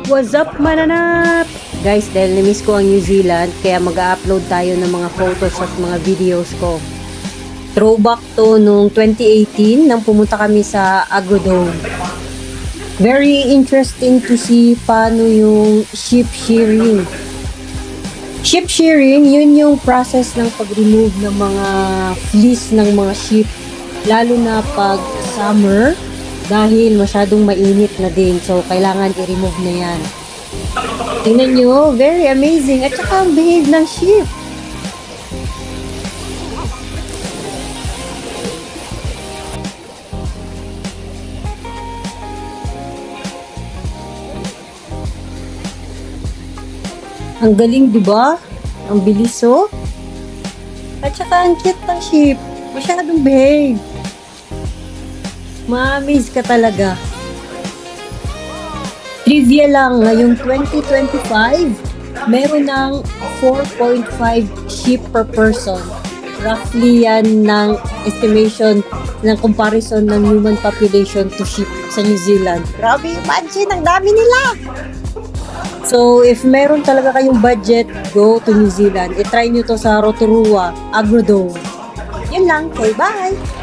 What's up, mananap? Guys, dahil na-miss ko ang New Zealand, kaya mag-upload tayo ng mga photos at mga videos ko. Throwback to nung 2018 nang pumunta kami sa Agrodome. Very interesting to see paano yung sheep shearing. Sheep shearing, yun yung process ng pag-remove ng mga fleece ng mga sheep. Lalo na pag summer, dahil masyadong mainit na din. So, kailangan i-remove na yan. Tingnan nyo, very amazing. At saka ang behave ng sheep. Ang galing, diba? Ang bilis, oh. At saka ang cute ng sheep. Masyadong behave. Ma-amaze ka talaga. Trivia lang, ngayong 2025, meron ng 4.5 sheep per person. Roughly yan ng estimation ng comparison ng human population to sheep sa New Zealand. Grabe, imagine, ang dami nila! So, if meron talaga kayong budget, go to New Zealand. I-try nyo to sa Rotorua, Agrodome. Yun lang. Okay, bye!